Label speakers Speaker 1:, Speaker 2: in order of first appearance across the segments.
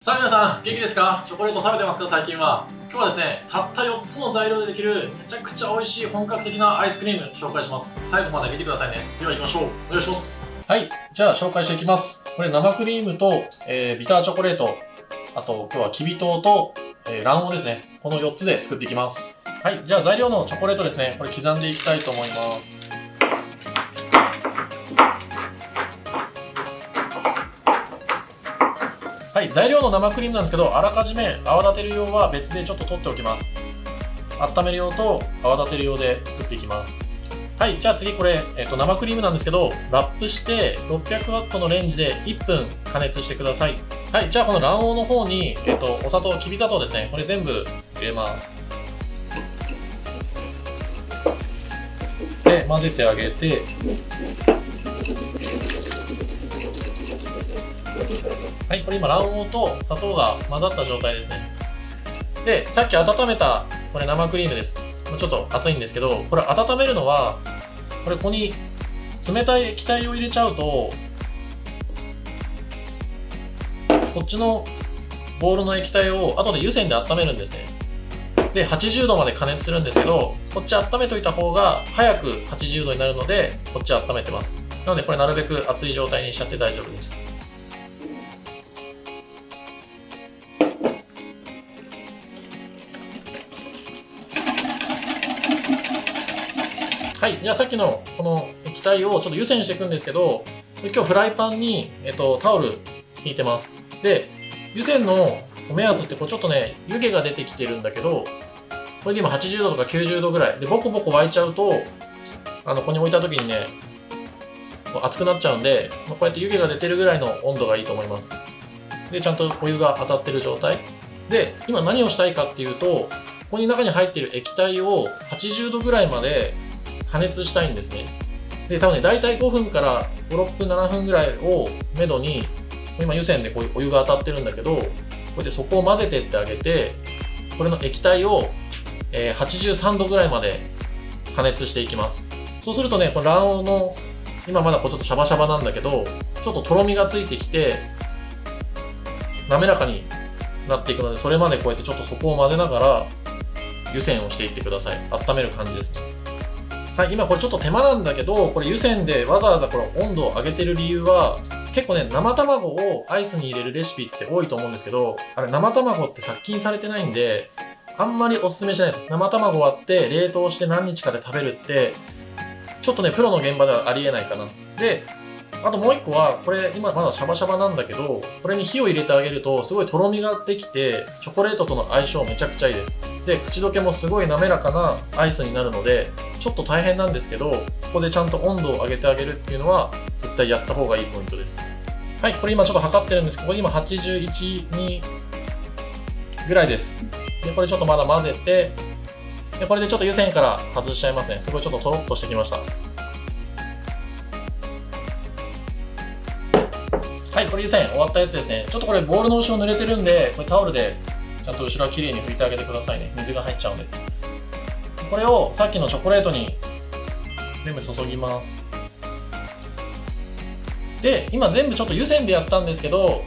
Speaker 1: さあ皆さん、元気ですか？チョコレート食べてますか最近は。今日はですね、たった4つの材料でできるめちゃくちゃ美味しい本格的なアイスクリーム紹介します。最後まで見てくださいね。では行きましょう。お願いします。はい、じゃあ紹介していきます。これ生クリームと、ビターチョコレート、あと今日はきび糖と、卵黄ですね。この4つで作っていきます。はい、じゃあ材料のチョコレートですね。これ刻んでいきたいと思います。はい、材料の生クリームなんですけど、あらかじめ泡立てる用は別でちょっと取っておきます。温める用と泡立てる用で作っていきます。はい、じゃあ次これ、生クリームなんですけど、ラップして600ワットのレンジで1分加熱してください。はい、じゃあこの卵黄の方に、お砂糖、きび砂糖ですね。これ全部入れます。で、混ぜてあげて、はい、これ今卵黄と砂糖が混ざった状態ですね。で、さっき温めたこれ生クリームです。ちょっと熱いんですけど、これ温めるのは、ここに冷たい液体を入れちゃうと、こっちのボウルの液体を後で湯煎で温めるんですね。で、80度まで加熱するんですけど、こっち温めといた方が早く80度になるので、こっち温めてます。なのでこれなるべく熱い状態にしちゃって大丈夫です。はい、じゃあさっきのこの液体をちょっと湯煎していくんですけど、今日フライパンに、タオル引いてます。で、湯煎の目安ってこうちょっとね、湯気が出てきてるんだけど、これで今80度とか90度ぐらいでボコボコ沸いちゃうと、ここに置いた時にね、熱くなっちゃうんで、こうやって湯気が出てるぐらいの温度がいいと思います。で、ちゃんとお湯が当たってる状態で、今何をしたいかっていうと、ここに中に入ってる液体を80度ぐらいまで加熱したいんですね。で、多分ね、大体5分から5、6分、7分ぐらいをめどに、今湯煎でこういうお湯が当たってるんだけど、こうやってそこを混ぜてってあげて、これの液体を、83度ぐらいまで加熱していきます。そうするとね、この卵黄の、今まだこうちょっとシャバシャバなんだけど、ちょっととろみがついてきて、滑らかになっていくので、それまでこうやってちょっとそこを混ぜながら、湯煎をしていってください。温める感じですね。はい、今これちょっと手間なんだけど、これ湯煎でわざわざこれ温度を上げてる理由は、結構ね、生卵をアイスに入れるレシピって多いと思うんですけど、あれ生卵って殺菌されてないんで、あんまりおすすめしないです。生卵割って冷凍して何日かで食べるって、ちょっとね、プロの現場ではありえないかな。で、あともう一個は、これ今まだシャバシャバなんだけど、これに火を入れてあげると、すごいとろみができて、チョコレートとの相性めちゃくちゃいいです。で、口どけもすごい滑らかなアイスになるので、ちょっと大変なんですけど、ここでちゃんと温度を上げてあげるっていうのは、絶対やった方がいいポイントです。はい、これ今ちょっと測ってるんですけど、これ今81、2ぐらいです。で、これちょっとまだ混ぜて、で、これでちょっと湯煎から外しちゃいますね。すごいちょっととろっとしてきました。はい、これ湯煎終わったやつですね。ちょっとこれボウルの後ろ濡れてるんで、これタオルでちゃんと後ろはきれいに拭いてあげてくださいね。水が入っちゃうんで。これをさっきのチョコレートに全部注ぎます。で、今全部ちょっと湯煎でやったんですけど、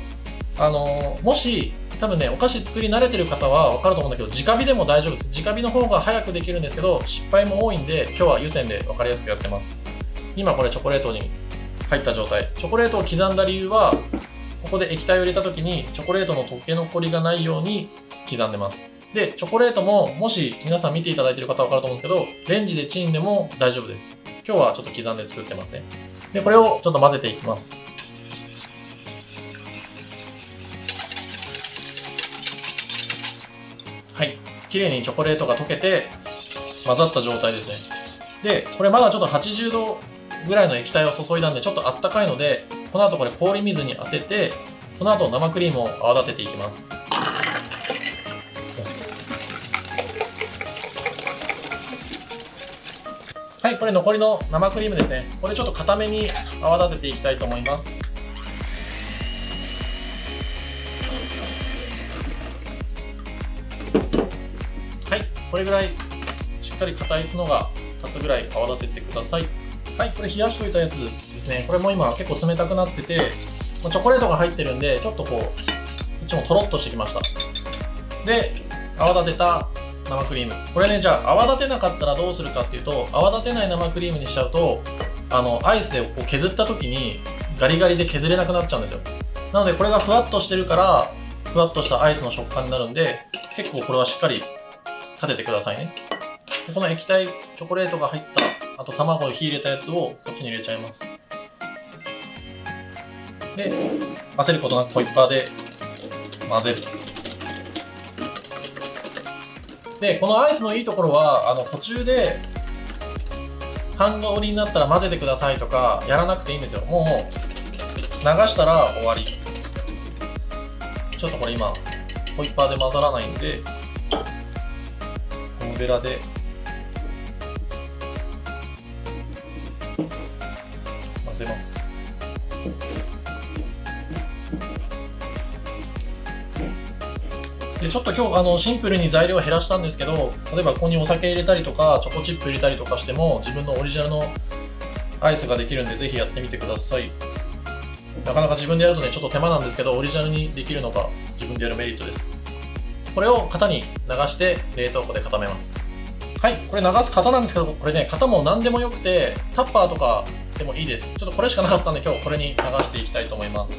Speaker 1: もし多分ね、お菓子作り慣れてる方は分かると思うんだけど、直火でも大丈夫です。直火の方が早くできるんですけど、失敗も多いんで、今日は湯煎で分かりやすくやってます。今これチョコレートに入った状態。チョコレートを刻んだ理由は、ここで液体を入れた時にチョコレートの溶け残りがないように刻んでます。で、チョコレートももし皆さん見ていただいている方は分かると思うんですけど、レンジでチンでも大丈夫です。今日はちょっと刻んで作ってますね。で、これをちょっと混ぜていきます。はい。綺麗にチョコレートが溶けて混ざった状態ですね。で、これまだちょっと80度ぐらいの液体を注いだんでちょっとあったかいので、この後これ氷水に当てて、その後生クリームを泡立てていきます。はい、これ残りの生クリームですね。これちょっと固めに泡立てていきたいと思います。はい、これぐらいしっかり硬い角が立つぐらい泡立ててください。はい、これ冷やしといたやつですね。これも今結構冷たくなってて、チョコレートが入ってるんで、ちょっとこう、ちもとろっとしてきました。で、泡立てた生クリーム。これね、じゃあ泡立てなかったらどうするかっていうと、泡立てない生クリームにしちゃうと、アイスをこう削った時にガリガリで削れなくなっちゃうんですよ。なのでこれがふわっとしてるから、ふわっとしたアイスの食感になるんで、結構これはしっかり立ててくださいね。でこの液体チョコレートが入った、あと卵を火入れたやつをこっちに入れちゃいます。で、焦ることなくホイッパーで混ぜる。で、このアイスのいいところは、途中で半通りになったら混ぜてくださいとかやらなくていいんですよ。もう流したら終わり。ちょっとこれ今ホイッパーで混ざらないんで、ゴムベラで混ぜます。でちょっと今日シンプルに材料を減らしたんですけど、例えばここにお酒入れたりとかチョコチップ入れたりとかしても自分のオリジナルのアイスができるんで、ぜひやってみてください。なかなか自分でやるとねちょっと手間なんですけど、オリジナルにできるのが自分でやるメリットです。これを型に流して冷凍庫で固めます。はい、これ流す型なんですけど、これね型も何でもよくてタッパーとかでもいいです。ちょっとこれしかなかったんで今日これに流していきたいと思います。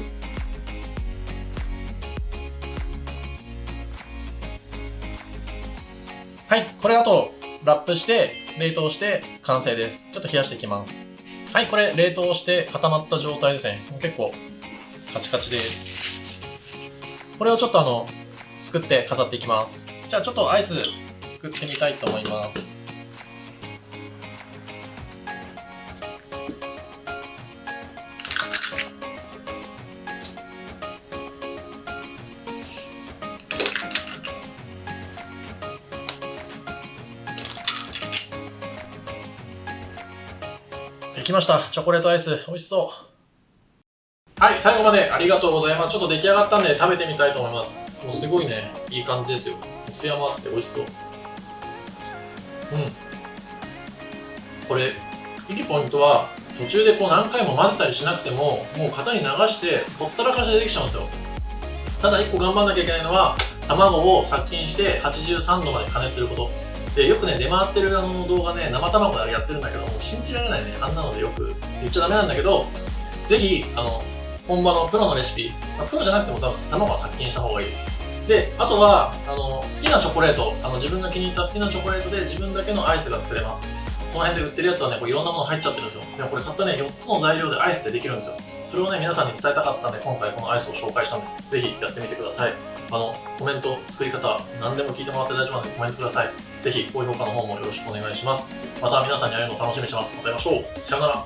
Speaker 1: はい、これあとラップして冷凍して完成です。ちょっと冷やしていきます。はい、これ冷凍して固まった状態ですね。もう結構カチカチです。これをちょっと作って飾っていきます。じゃあちょっとアイス作ってみたいと思います。できました。チョコレートアイス、美味しそう。はい、最後までありがとうございます。ちょっと出来上がったんで食べてみたいと思います。もうすごいね、いい感じですよ。ツヤもあって美味しそう。これ、いいポイントは、途中でこう何回も混ぜたりしなくても、もう型に流して、ほったらかしでできちゃうんですよ。ただ1個頑張んなきゃいけないのは、卵を殺菌して83度まで加熱すること。で、よくね、出回ってる動画ね、生卵でやってるんだけど、もう信じられないね、あんなのでよく言っちゃダメなんだけど、ぜひ、本場のプロのレシピ、プロじゃなくても多分卵は殺菌した方がいいです。で、あとは、好きなチョコレート、自分が気に入った好きなチョコレートで自分だけのアイスが作れます。その辺で売ってるやつはね、こういろんなもの入っちゃってるんですよ。でもこれたったね、4つの材料でアイスでできるんですよ。それをね、皆さんに伝えたかったんで、今回このアイスを紹介したんです。ぜひやってみてください。コメント、作り方、何でも聞いてもらって大丈夫なんでコメントください。ぜひ高評価の方もよろしくお願いします。また皆さんに会えるのを楽しみにしてます。また会いましょう。さよなら。